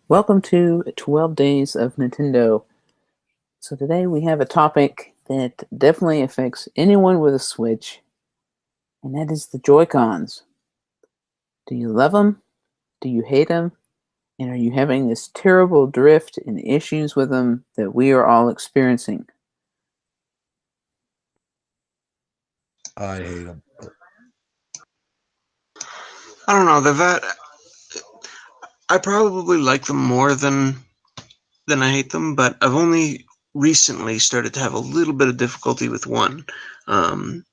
Welcome to 12 Days of Nintendo. So today we have a topic that definitely affects anyone with a Switch, and that is the Joy-Cons. Do you love them? Do you hate them? And are you having this terrible drift and issues with them that we are all experiencing? I hate them. I don't know. I probably like them more than I hate them, but I've only recently started to have a little bit of difficulty with one. And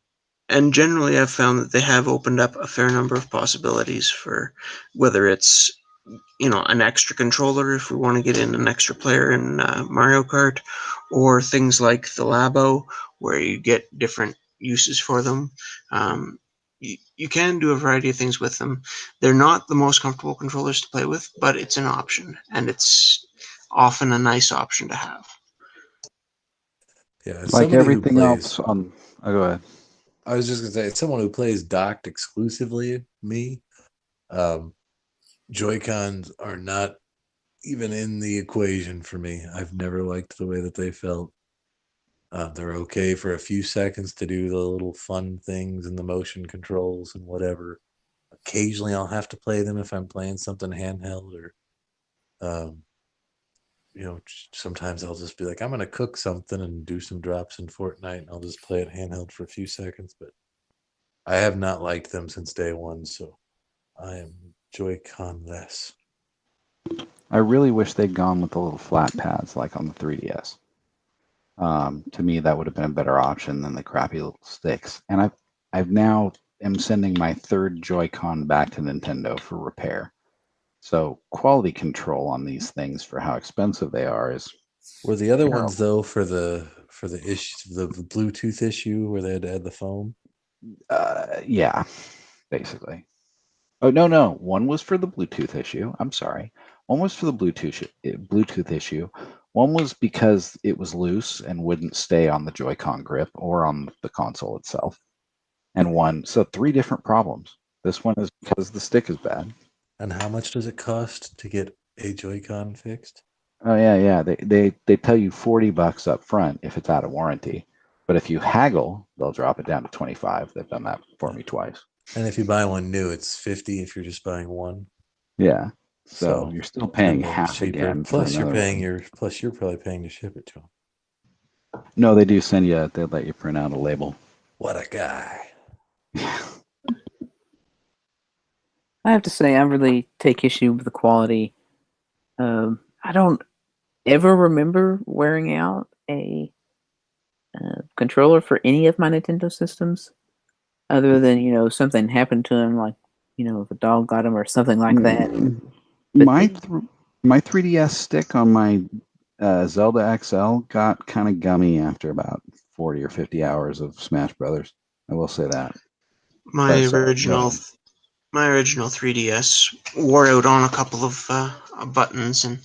generally, I've found that they have opened up a fair number of possibilities for whether it's an extra controller if we want to get in an extra player in Mario Kart, or things like the Labo where you get different uses for them. You can do a variety of things with them. They're not the most comfortable controllers to play with, but it's an option, and it's often a nice option to have. Yeah, as Like somebody who everything plays, else on. Oh, go ahead. I was just gonna say, as someone who plays docked exclusively, Joy-Cons are not even in the equation for me. I've never liked the way that they felt. They're okay for a few seconds to do the little fun things and the motion controls and whatever. Occasionally, I'll have to play them if I'm playing something handheld, or sometimes I'll just be like, I'm gonna cook something and do some drops in Fortnite, and I'll just play it handheld for a few seconds. But I have not liked them since day one, so I am Joy-Con less. I really wish they'd gone with the little flat pads like on the 3DS. To me, that would have been a better option than the crappy little sticks. And I've now am sending my third Joy-Con back to Nintendo for repair. So quality control on these things for how expensive they are is. Were the other terrible. ones though for the issue, the Bluetooth issue where they had to add the foam? Yeah, basically. Oh no, one was for the Bluetooth issue. I'm sorry. One was for the Bluetooth issue. One was because it was loose and wouldn't stay on the Joy-Con grip or on the console itself. And so 3 different problems. This one is because the stick is bad. And how much does it cost to get a Joy-Con fixed? Oh yeah. They tell you $40 up front if it's out of warranty. But if you haggle, they'll drop it down to $25. They've done that for me twice. And if you buy one new, it's $50 if you're just buying one. Yeah. So you're still paying half cheaper. again. Plus you're probably paying to ship it to them. No, they do send you. They let you print out a label. What a guy! I have to say, I really take issue with the quality. I don't ever remember wearing out a controller for any of my Nintendo systems, other than something happened to him, like if a dog got him or something like that. My 3DS stick on my Zelda XL got kind of gummy after about 40 or 50 hours of Smash Brothers. I will say that. My original 3DS wore out on a couple of buttons, and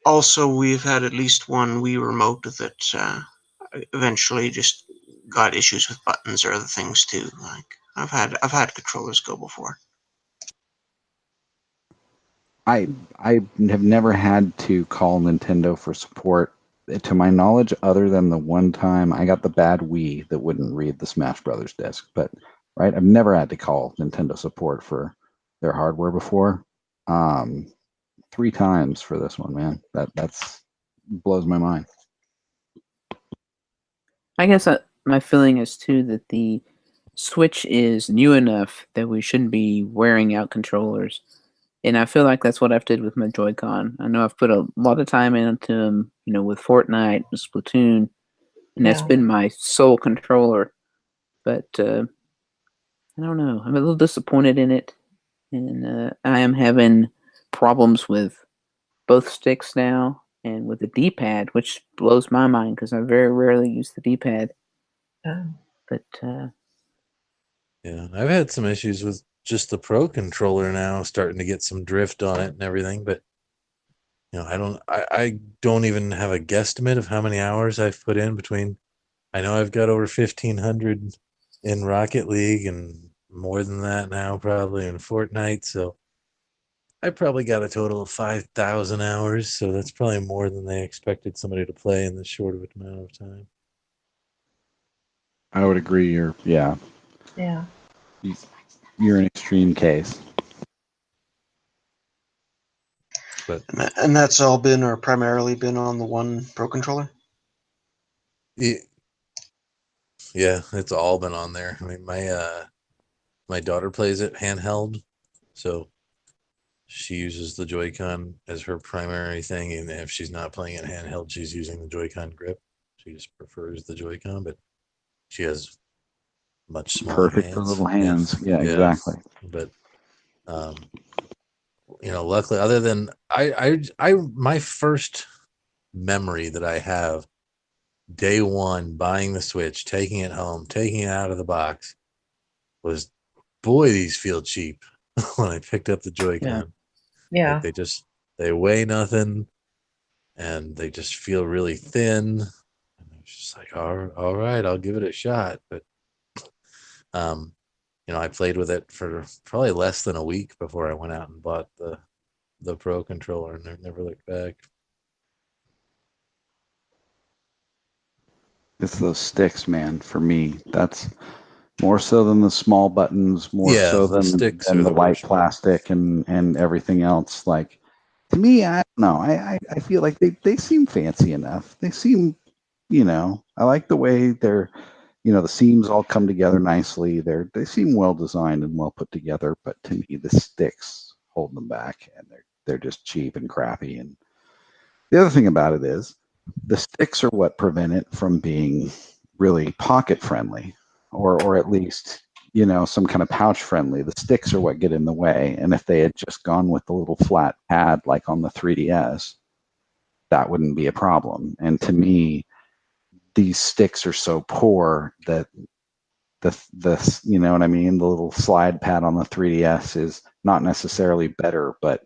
also we've had at least one Wii remote that eventually just got issues with buttons or other things too. Like I've had controllers go before. I have never had to call Nintendo for support, to my knowledge, other than the one time I got the bad Wii that wouldn't read the Smash Brothers disc. But I've never had to call Nintendo support for their hardware before. 3 times for this one, man. That's blows my mind. I guess my feeling is too that the Switch is new enough that we shouldn't be wearing out controllers. And I feel like that's what I've did with my Joy-Con. I know I've put a lot of time into them, with Fortnite and Splatoon, and that's been my sole controller. But I don't know. I'm a little disappointed in it, and I am having problems with both sticks now and with the D-pad, which blows my mind because I very rarely use the D-pad. But yeah, I've had some issues with just the Pro controller now, starting to get some drift on it and everything. But I don't even have a guesstimate of how many hours I've put in between I know I've got over 1,500 in Rocket League and more than that now, probably in Fortnite. So I probably got a total of 5,000 hours. So that's probably more than they expected somebody to play in this short of amount of time. I would agree. Yeah. You're an extreme case. But And that's all been or primarily been on the one Pro Controller? yeah, it's all been on there. I mean, my daughter plays it handheld, so she uses the Joy-Con as her primary thing, and if she's not playing it handheld, she's using the Joy-Con grip. She just prefers the Joy-Con, but she has much smaller Perfect hands. for little hands. Yeah, exactly. But luckily, other than my first memory that I have, day one, buying the Switch, taking it home, taking it out of the box, was, boy, these feel cheap. When I picked up the Joy-Con. Yeah. Like they weigh nothing, and they just feel really thin. And I was just like, all right, I'll give it a shot. But I played with it for probably less than a week before I went out and bought the Pro Controller, and I never looked back. It's those sticks, man. For me, that's more so than the small buttons, more so the than sticks than are the the white worst. plastic and everything else. Like, to me, I don't know. I feel like they seem fancy enough. They seem, I like the way they're, the seams all come together nicely. They seem well designed and well put together. But to me, the sticks hold them back, and they're just cheap and crappy. And the other thing about it is, the sticks are what prevent it from being really pocket friendly, or at least, some kind of pouch friendly. The sticks are what get in the way. And if they had just gone with the little flat pad like on the 3DS, that wouldn't be a problem. And to me, these sticks are so poor that the you know what I mean, the little slide pad on the 3DS is not necessarily better, but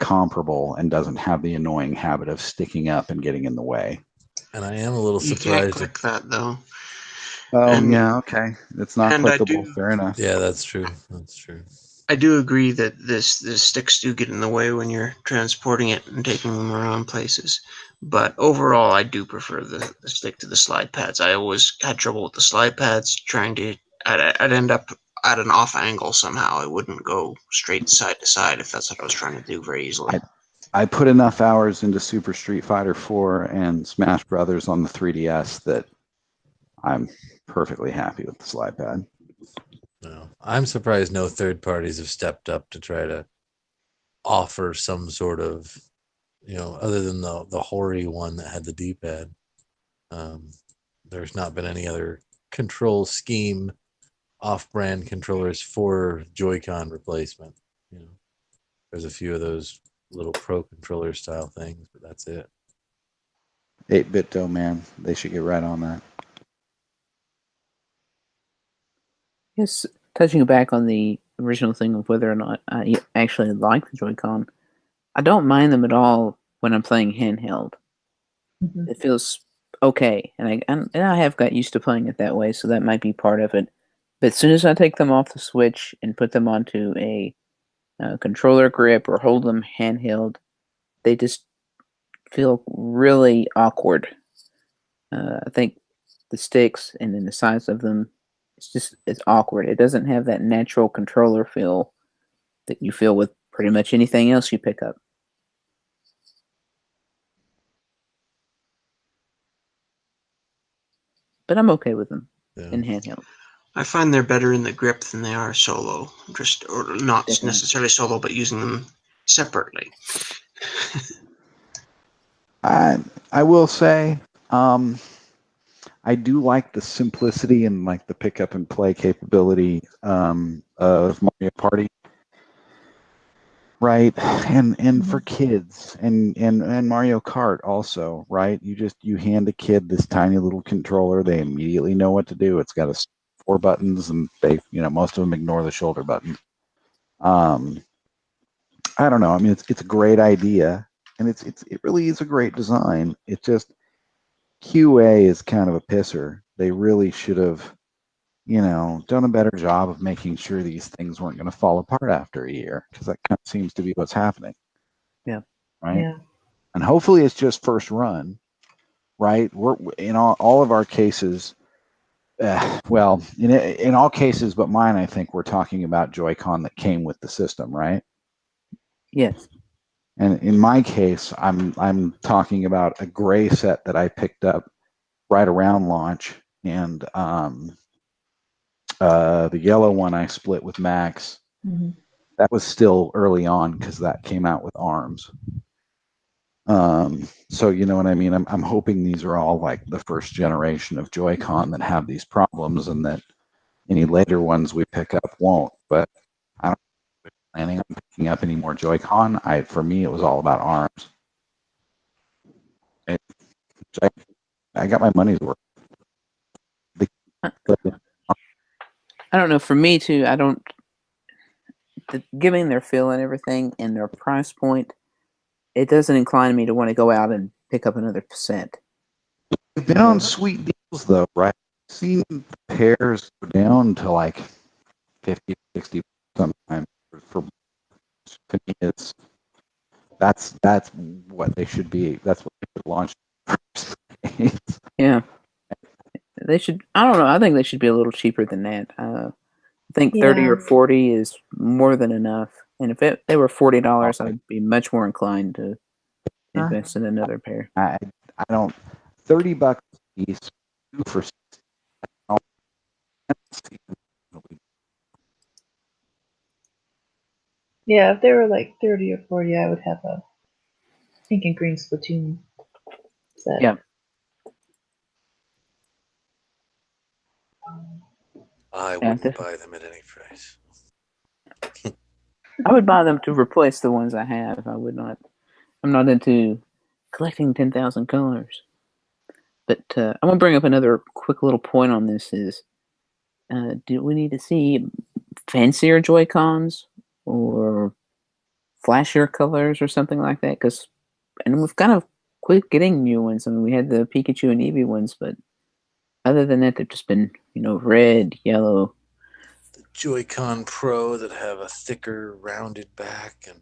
comparable, and doesn't have the annoying habit of sticking up and getting in the way. And I am a little You can't surprised. click that though. Oh, And- yeah, okay. It's not and I clickable. do- Fair enough. Yeah, that's true. That's true. I do agree that the sticks do get in the way when you're transporting it and taking them around places. But overall, I do prefer the stick to the slide pads. I always had trouble with the slide pads. I'd end up at an off angle somehow. I wouldn't go straight side to side if that's what I was trying to do very easily. I put enough hours into Super Street Fighter 4 and Smash Brothers on the 3DS that I'm perfectly happy with the slide pad. No, I'm surprised no third parties have stepped up to try to offer some sort of, other than the Hori one that had the D-pad. There's not been any other control scheme off-brand controllers for Joy-Con replacement. There's a few of those little Pro Controller style things, but that's it. 8-bit though, man. They should get right on that. Yes, touching back on the original thing of whether or not I actually like the Joy-Con, I don't mind them at all when I'm playing handheld. Mhm. It feels okay, and I have got used to playing it that way, so that might be part of it. But as soon as I take them off the Switch and put them onto a controller grip or hold them handheld, they just feel really awkward. I think the sticks and then the size of them, it's awkward. It doesn't have that natural controller feel that you feel with pretty much anything else you pick up. But I'm okay with them in handheld. I find they're better in the grip than they are solo. Or not Definitely. necessarily solo, but using them separately. I will say, I do like the simplicity and like the pick up and play capability of Mario Party, right? And for kids and Mario Kart also, right? You hand a kid this tiny little controller, they immediately know what to do. It's got 4 buttons, and they, most of them ignore the shoulder button. I don't know. I mean, it's a great idea, and it really is a great design. It's just QA is kind of a pisser they really should have, done a better job of making sure these things weren't going to fall apart after a year, because that kind of seems to be what's happening. Yeah. Right. Yeah. And hopefully it's just first run. Right. We're in all of our cases. Well, in all cases but mine, I think we're talking about Joy-Con that came with the system, right? Yes. And in my case, I'm talking about a gray set that I picked up right around launch, and the yellow one I split with Max. Mhm. That was still early on because that came out with ARMS. So you know what I mean? I'm hoping these are all like the first generation of Joy-Con that have these problems, and that any later ones we pick up won't. But I'm not planning on picking up any more Joy-Con. For me, it was all about ARMS. I got my money's worth. I don't know. For me too, I don't. Giving their feel and everything and their price point, it doesn't incline me to want to go out and pick up another set. They've been on sweet deals though, right? I've seen pairs go down to like 50, 60 sometimes. For me, that's what they should be. That's what they should launch. Yeah, they should. I don't know. I think they should be a little cheaper than that. I think 30 or Yeah. 40 is more than enough. And if they were $40, I'd be much more inclined to invest in another pair. I don't. $30 a piece, 2 for 60. Yeah, if they were like 30 or 40, I would have a pink and green Splatoon set. Yeah. I wouldn't buy them at any price. I would buy them to replace the ones I have. I would not. I'm not into collecting 10,000 colors. But I want to bring up another quick little point on this is, do we need to see fancier Joy-Cons or flashier colors or something like that? And we've kind of quit getting new ones. I mean, we had the Pikachu and Eevee ones, but other than that, they've just been, red, yellow. The Joy-Con Pro that have a thicker, rounded back and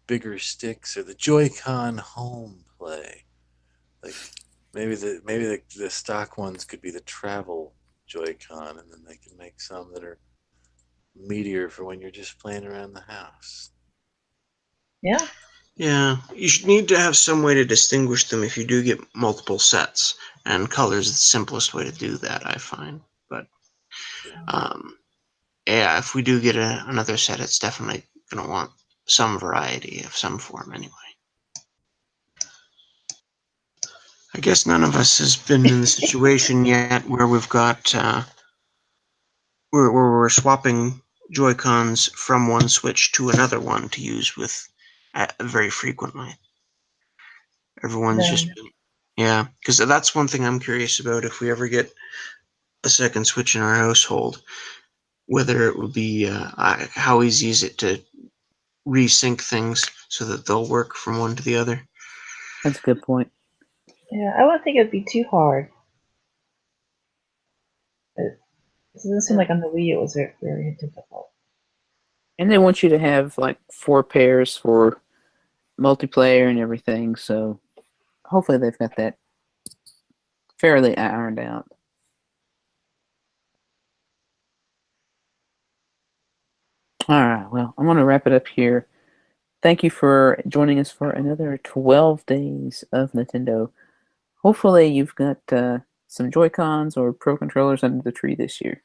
bigger sticks, or the Joy-Con Home Play. Like maybe the stock ones could be the travel Joy-Con, and then they can make some that are meatier for when you're just playing around the house. Yeah. Yeah, you should need to have some way to distinguish them if you do get multiple sets, and color is the simplest way to do that, I find. But yeah, if we do get another set, it's definitely going to want some variety of some form anyway. I guess none of us has been in the situation yet where we've got where we're swapping Joy-Cons from one Switch to another one to use with very frequently. Everyone's just been, yeah, because that's one thing I'm curious about. If we ever get a second Switch in our household, whether it would be how easy is it to resync things so that they'll work from one to the other. That's a good point. Yeah, I wouldn't think it'd be too hard. It doesn't seem like on the Wii it was very, very difficult. And they want you to have like 4 pairs for multiplayer and everything, so hopefully they've got that fairly ironed out. All right, well, I'm going to wrap it up here. Thank you for joining us for another 12 days of Nintendo. Hopefully you've got some Joy-Cons or Pro Controllers under the tree this year.